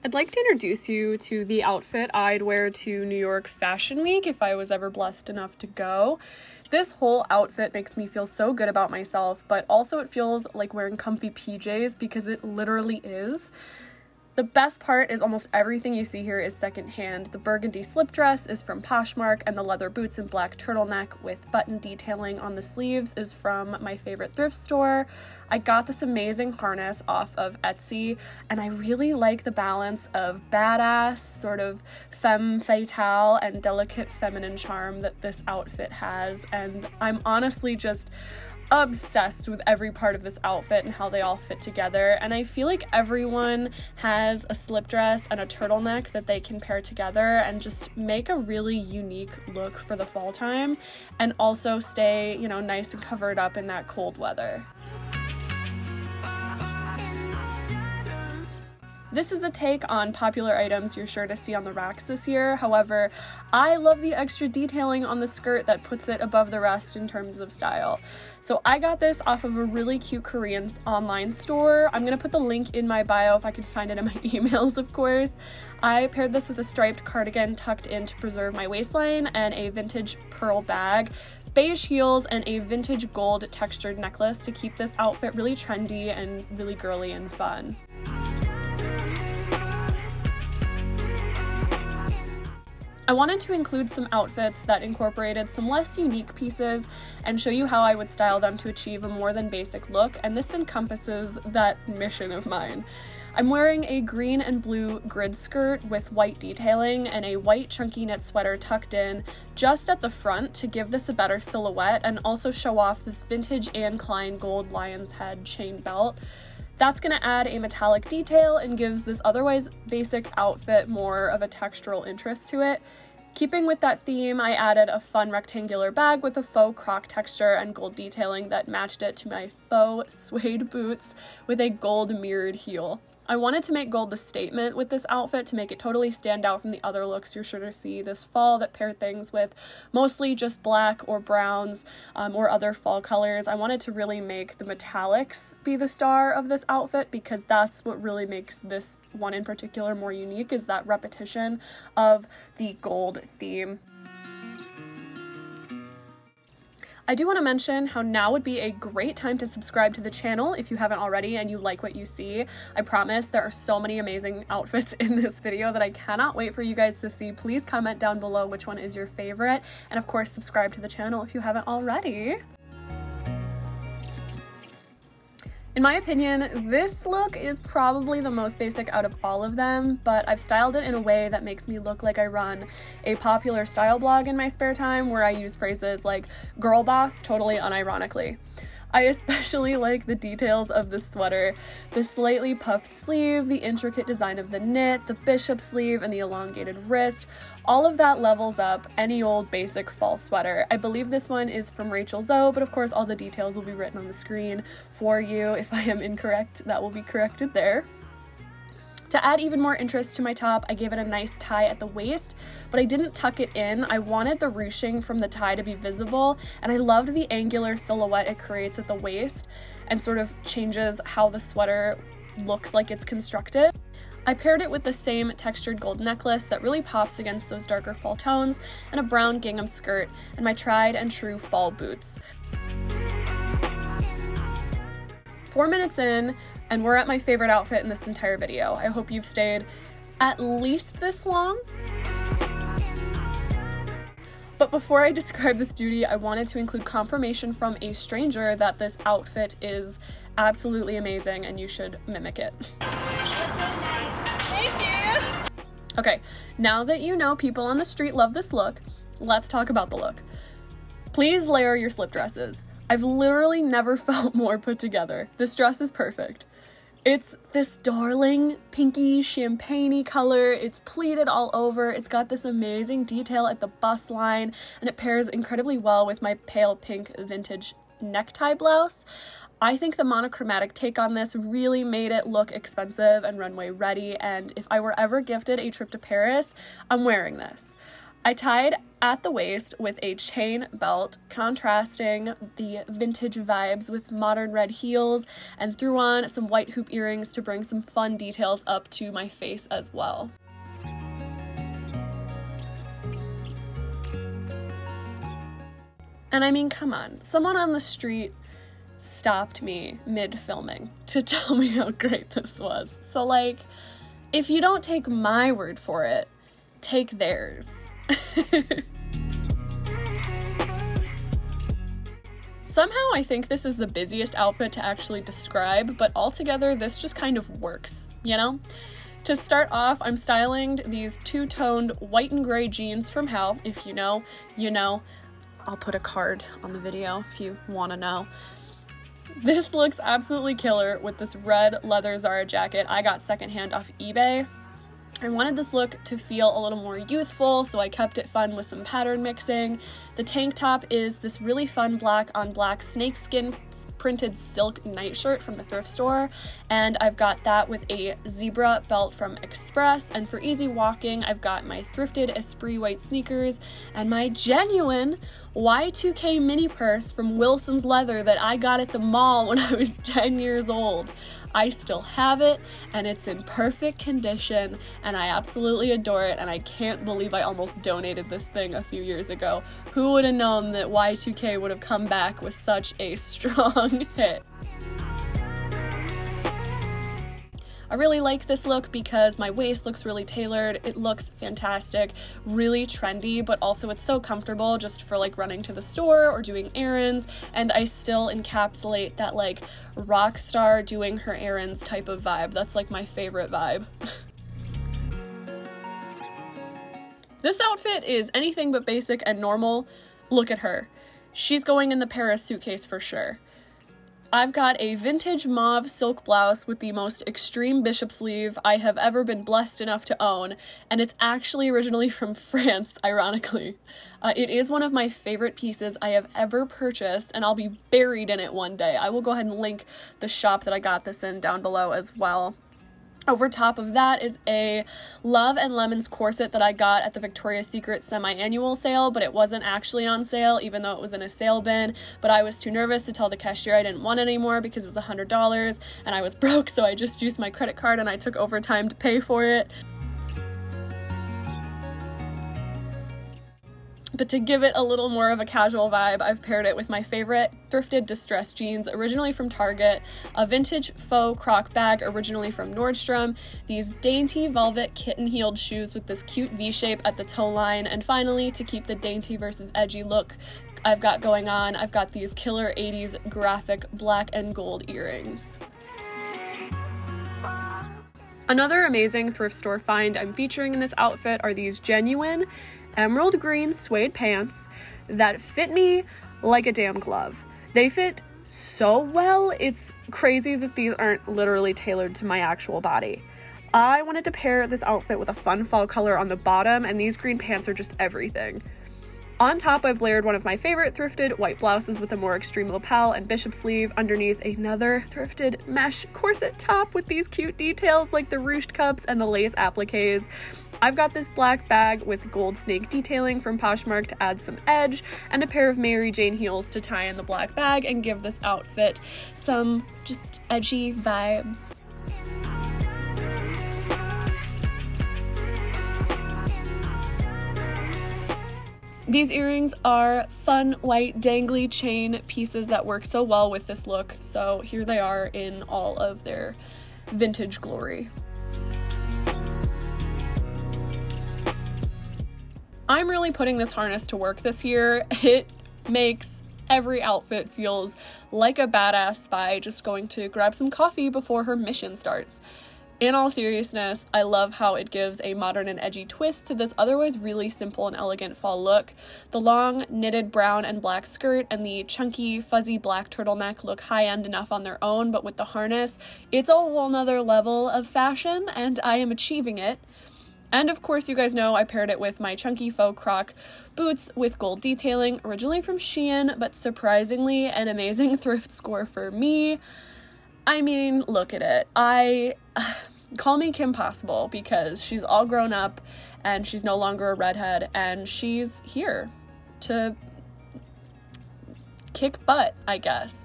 I'd like to introduce you to the outfit I'd wear to New York Fashion Week if I was ever blessed enough to go. This whole outfit makes me feel so good about myself, but also it feels like wearing comfy PJs because it literally is. The best part is almost everything you see here is secondhand. The burgundy slip dress is from Poshmark, and the leather boots and black turtleneck with button detailing on the sleeves is from my favorite thrift store. I got this amazing harness off of Etsy, and I really like the balance of badass, sort of femme fatale, and delicate feminine charm that this outfit has, and I'm honestly just obsessed with every part of this outfit and how they all fit together. And I feel like everyone has a slip dress and a turtleneck that they can pair together and just make a really unique look for the fall time and also stay, nice and covered up in that cold weather. This is a take on popular items you're sure to see on the racks this year. However, I love the extra detailing on the skirt that puts it above the rest in terms of style. So I got this off of a really cute Korean online store. I'm gonna put the link in my bio if I can find it in my emails, of course. I paired this with a striped cardigan tucked in to preserve my waistline and a vintage pearl bag, beige heels, and a vintage gold textured necklace to keep this outfit really trendy and really girly and fun. I wanted to include some outfits that incorporated some less unique pieces and show you how I would style them to achieve a more than basic look, and this encompasses that mission of mine. I'm wearing a green and blue grid skirt with white detailing and a white chunky knit sweater tucked in just at the front to give this a better silhouette and also show off this vintage Anne Klein gold lion's head chain belt. That's going to add a metallic detail and gives this otherwise basic outfit more of a textural interest to it. Keeping with that theme, I added a fun rectangular bag with a faux croc texture and gold detailing that matched it to my faux suede boots with a gold mirrored heel. I wanted to make gold the statement with this outfit to make it totally stand out from the other looks you're sure to see this fall that pair things with mostly just black or browns or other fall colors. I wanted to really make the metallics be the star of this outfit because that's what really makes this one in particular more unique, is that repetition of the gold theme. I do want to mention how now would be a great time to subscribe to the channel if you haven't already and you like what you see. I promise there are so many amazing outfits in this video that I cannot wait for you guys to see. Please comment down below which one is your favorite, and of course subscribe to the channel if you haven't already. In my opinion, this look is probably the most basic out of all of them, but I've styled it in a way that makes me look like I run a popular style blog in my spare time where I use phrases like girl boss totally unironically. I especially like the details of the sweater, the slightly puffed sleeve, the intricate design of the knit, the bishop sleeve, and the elongated wrist. All of that levels up any old basic fall sweater. I believe this one is from Rachel Zoe, but of course all the details will be written on the screen for you. If I am incorrect, that will be corrected there. To add even more interest to my top, I gave it a nice tie at the waist, but I didn't tuck it in. I wanted the ruching from the tie to be visible, and I loved the angular silhouette it creates at the waist and sort of changes how the sweater looks like it's constructed. I paired it with the same textured gold necklace that really pops against those darker fall tones and a brown gingham skirt and my tried and true fall boots. 4 minutes in, and we're at my favorite outfit in this entire video. I hope you've stayed at least this long. But before I describe this beauty, I wanted to include confirmation from a stranger that this outfit is absolutely amazing and you should mimic it. Thank you! Okay, now that you know people on the street love this look, let's talk about the look. Please layer your slip dresses. I've literally never felt more put together. This dress is perfect. It's this darling pinky champagne-y color. It's pleated all over. It's got this amazing detail at the bust line, and it pairs incredibly well with my pale pink vintage necktie blouse. I think the monochromatic take on this really made it look expensive and runway ready, and if I were ever gifted a trip to Paris, I'm wearing this. I tied at the waist with a chain belt, contrasting the vintage vibes with modern red heels, and threw on some white hoop earrings to bring some fun details up to my face as well. And I mean, come on, someone on the street stopped me mid-filming to tell me how great this was. So like, if you don't take my word for it, take theirs. Somehow I think this is the busiest outfit to actually describe, but altogether this just kind of works, you know? To start off, I'm styling these two-toned white and gray jeans from Hell. If you know, you know. I'll put a card on the video if you want to know. This looks absolutely killer with this red leather Zara jacket I got secondhand off eBay. I wanted this look to feel a little more youthful, so I kept it fun with some pattern mixing. The tank top is this really fun black on black snakeskin printed silk nightshirt from the thrift store, and I've got that with a zebra belt from Express. And for easy walking, I've got my thrifted Esprit white sneakers and my genuine Y2K mini purse from Wilson's Leather that I got at the mall when I was 10 years old. I still have it, and it's in perfect condition, and I absolutely adore it, and I can't believe I almost donated this thing a few years ago. Who would have known that Y2K would have come back with such a strong hit? I really like this look because my waist looks really tailored, it looks fantastic, really trendy, but also it's so comfortable just for like running to the store or doing errands, and I still encapsulate that like rock star doing her errands type of vibe. That's like my favorite vibe. This outfit is anything but basic and normal. Look at her. She's going in the Paris suitcase for sure. I've got a vintage mauve silk blouse with the most extreme bishop sleeve I have ever been blessed enough to own, and it's actually originally from France, ironically. It is one of my favorite pieces I have ever purchased, and I'll be buried in it one day. I will go ahead and link the shop that I got this in down below as well. Over top of that is a Love and Lemons corset that I got at the Victoria's Secret semi-annual sale, but it wasn't actually on sale, even though it was in a sale bin. But I was too nervous to tell the cashier I didn't want it anymore because it was $100, and I was broke, so I just used my credit card and I took overtime to pay for it. But to give it a little more of a casual vibe, I've paired it with my favorite thrifted distressed jeans, originally from Target, a vintage faux croc bag, originally from Nordstrom, these dainty velvet kitten-heeled shoes with this cute V-shape at the toe line, and finally, to keep the dainty versus edgy look I've got going on, I've got these killer 80s graphic black and gold earrings. Another amazing thrift store find I'm featuring in this outfit are these genuine emerald green suede pants that fit me like a damn glove. They fit so well, it's crazy that these aren't literally tailored to my actual body. I wanted to pair this outfit with a fun fall color on the bottom, and these green pants are just everything. On top, I've layered one of my favorite thrifted white blouses with a more extreme lapel and bishop sleeve underneath another thrifted mesh corset top with these cute details like the ruched cups and the lace appliques. I've got this black bag with gold snake detailing from Poshmark to add some edge, and a pair of Mary Jane heels to tie in the black bag and give this outfit some just edgy vibes. These earrings are fun, white, dangly chain pieces that work so well with this look, so here they are in all of their vintage glory. I'm really putting this harness to work this year. It makes every outfit feels like a badass spy just going to grab some coffee before her mission starts. In all seriousness, I love how it gives a modern and edgy twist to this otherwise really simple and elegant fall look. The long knitted brown and black skirt and the chunky fuzzy black turtleneck look high-end enough on their own, but with the harness, it's a whole nother level of fashion, and I am achieving it. And of course, you guys know I paired it with my chunky faux croc boots with gold detailing, originally from Shein, but surprisingly an amazing thrift score for me. I mean, look at it. call me Kim Possible, because she's all grown up and she's no longer a redhead, and she's here to kick butt, I guess.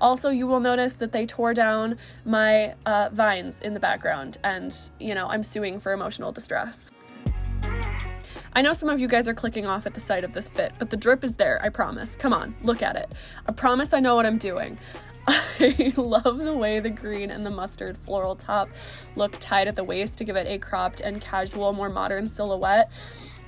Also, you will notice that they tore down my vines in the background, and, you know, I'm suing for emotional distress. I know some of you guys are clicking off at the sight of this fit, but the drip is there, I promise. Come on, look at it. I promise I know what I'm doing. I love the way the green and the mustard floral top look tied at the waist to give it a cropped and casual, more modern silhouette.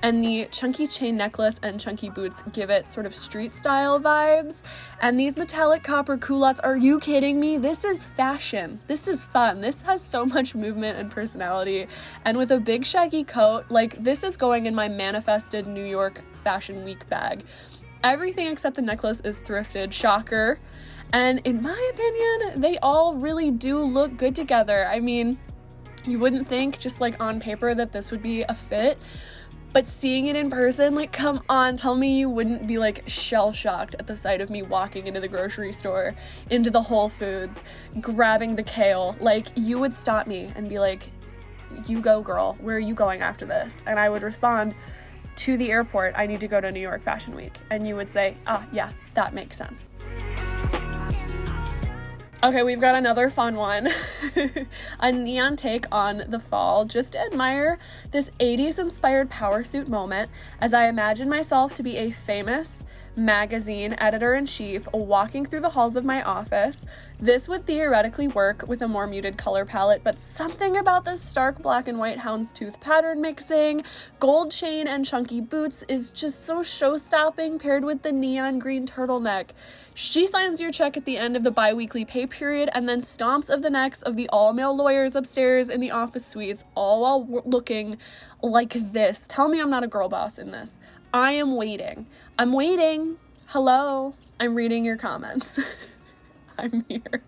And the chunky chain necklace and chunky boots give it sort of street style vibes. And these metallic copper culottes, are you kidding me? This is fashion. This is fun. This has so much movement and personality. And with a big shaggy coat, like, this is going in my manifested New York Fashion Week bag. Everything except the necklace is thrifted, shocker. And in my opinion, they all really do look good together. I mean, you wouldn't think just like on paper that this would be a fit, but seeing it in person, like, come on, tell me you wouldn't be like shell-shocked at the sight of me walking into the grocery store, into the Whole Foods, grabbing the kale. Like, you would stop me and be like, you go, girl, where are you going after this? And I would respond, to the airport, I need to go to New York Fashion Week. And you would say, yeah, that makes sense. Okay, we've got another fun one, a neon take on the fall. Just admire this 80s inspired power suit moment as I imagine myself to be a famous magazine editor-in-chief walking through the halls of my office. This would theoretically work with a more muted color palette, but something about the stark black and white houndstooth pattern mixing, gold chain and chunky boots is just so show-stopping, paired with the neon green turtleneck. She signs your check at the end of the bi-weekly pay period and then stomps of the necks of the all-male lawyers upstairs in the office suites, all while looking like this. Tell me I'm not a girl boss in this. I am waiting. I'm waiting. Hello. I'm reading your comments. I'm here.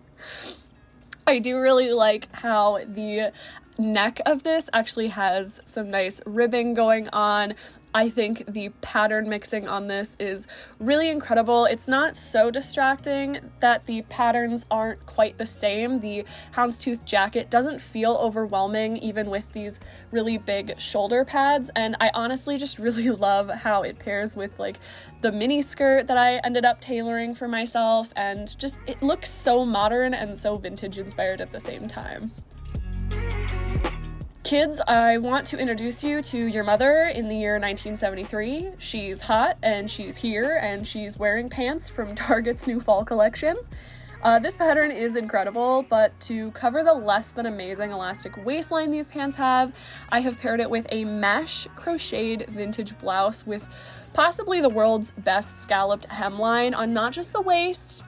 I do really like how the neck of this actually has some nice ribbing going on. I think the pattern mixing on this is really incredible. It's not so distracting that the patterns aren't quite the same. The houndstooth jacket doesn't feel overwhelming even with these really big shoulder pads, and I honestly just really love how it pairs with like the mini skirt that I ended up tailoring for myself, and just it looks so modern and so vintage inspired at the same time. Kids, I want to introduce you to your mother in the year 1973. She's hot, and she's here, and she's wearing pants from Target's new fall collection. This pattern is incredible, but to cover the less than amazing elastic waistline these pants have, I have paired it with a mesh crocheted vintage blouse with possibly the world's best scalloped hemline on not just the waist,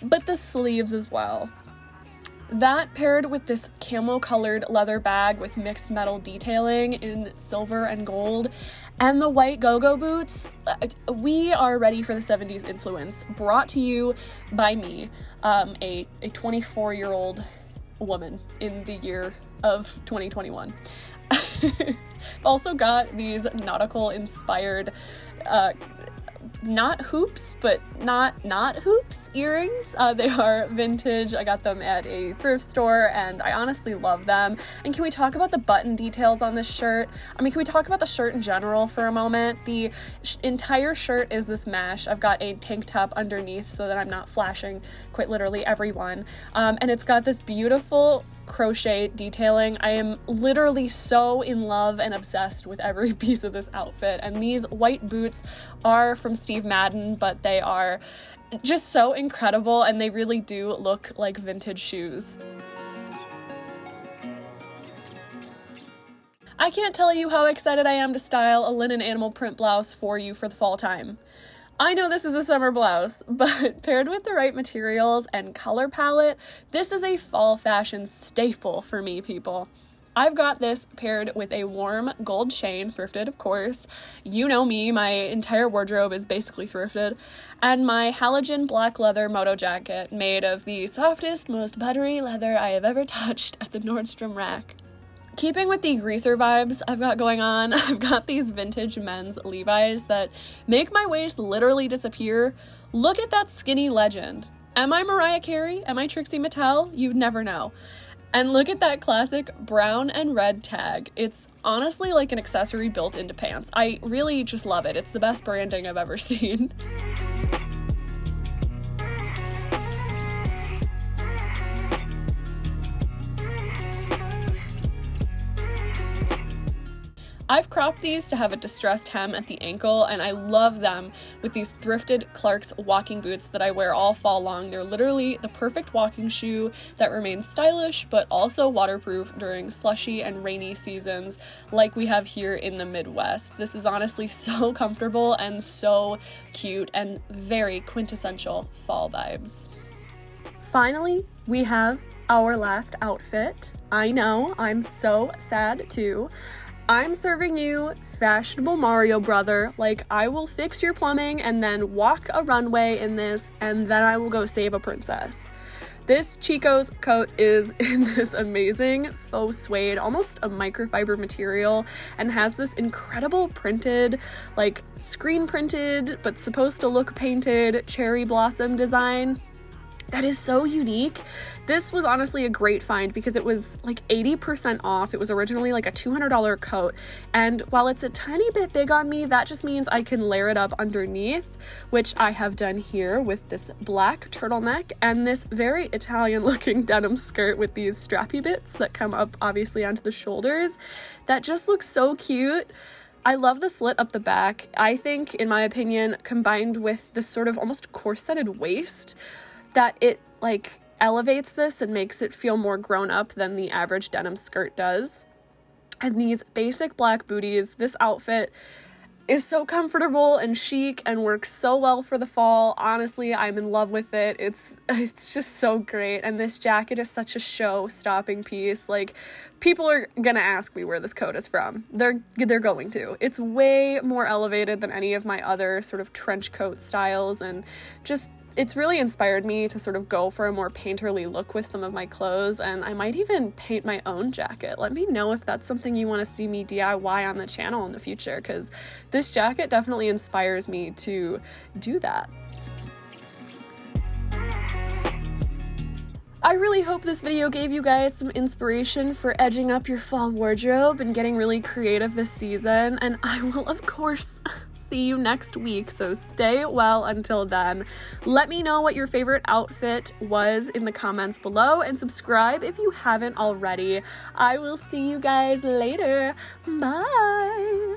but the sleeves as well. That paired with this camo-colored leather bag with mixed metal detailing in silver and gold, and the white go-go boots, we are ready for the 70s influence, brought to you by me, a 24-year-old woman in the year of 2021. I've also got these nautical-inspired not hoops, but not hoops earrings. They are vintage. I got them at a thrift store, and I honestly love them. And can we talk about the button details on this shirt? I mean, can we talk about the shirt in general for a moment? The entire shirt is this mesh. I've got a tank top underneath so that I'm not flashing quite literally everyone. And it's got this beautiful crochet detailing. I am literally so in love and obsessed with every piece of this outfit, and these white boots are from Steve Madden, but they are just so incredible, and they really do look like vintage shoes. I can't tell you how excited I am to style a linen animal print blouse for you for the fall time. I know this is a summer blouse, but paired with the right materials and color palette, this is a fall fashion staple for me, people. I've got this paired with a warm gold chain, thrifted of course. You know me, my entire wardrobe is basically thrifted. And my halogen black leather moto jacket made of the softest, most buttery leather I have ever touched at the Nordstrom rack. Keeping with the greaser vibes I've got going on, I've got these vintage men's Levi's that make my waist literally disappear. Look at that skinny legend. Am I Mariah Carey? Am I Trixie Mattel? You'd never know. And look at that classic brown and red tag. It's honestly like an accessory built into pants. I really just love it. It's the best branding I've ever seen. I've cropped these to have a distressed hem at the ankle, and I love them with these thrifted Clarks walking boots that I wear all fall long. They're literally the perfect walking shoe that remains stylish but also waterproof during slushy and rainy seasons like we have here in the Midwest. This is honestly so comfortable and so cute and very quintessential fall vibes. Finally, we have our last outfit. I know, I'm so sad too. I'm serving you fashionable Mario brother. Like, I will fix your plumbing and then walk a runway in this, and then I will go save a princess. This Chico's coat is in this amazing faux suede, almost a microfiber material, and has this incredible printed, like screen printed, but supposed to look painted cherry blossom design. That is so unique. This was honestly a great find because it was like 80% off. It was originally like a $200 coat. And while it's a tiny bit big on me, that just means I can layer it up underneath, which I have done here with this black turtleneck and this very Italian looking denim skirt with these strappy bits that come up obviously onto the shoulders. That just looks so cute. I love the slit up the back. I think, in my opinion, combined with this sort of almost corseted waist, that it like elevates this and makes it feel more grown up than the average denim skirt does. And these basic black booties, this outfit is so comfortable and chic and works so well for the fall. Honestly, I'm in love with it. It's just so great. And this jacket is such a show-stopping piece. Like, people are gonna ask me where this coat is from. They're going to. It's way more elevated than any of my other sort of trench coat styles, and just it's really inspired me to sort of go for a more painterly look with some of my clothes, and I might even paint my own jacket. Let me know if that's something you want to see me DIY on the channel in the future, because this jacket definitely inspires me to do that. I really hope this video gave you guys some inspiration for edging up your fall wardrobe and getting really creative this season, and I will, of course, see you next week, so stay well until then. Let me know what your favorite outfit was in the comments below, and subscribe if you haven't already. I will see you guys later. Bye!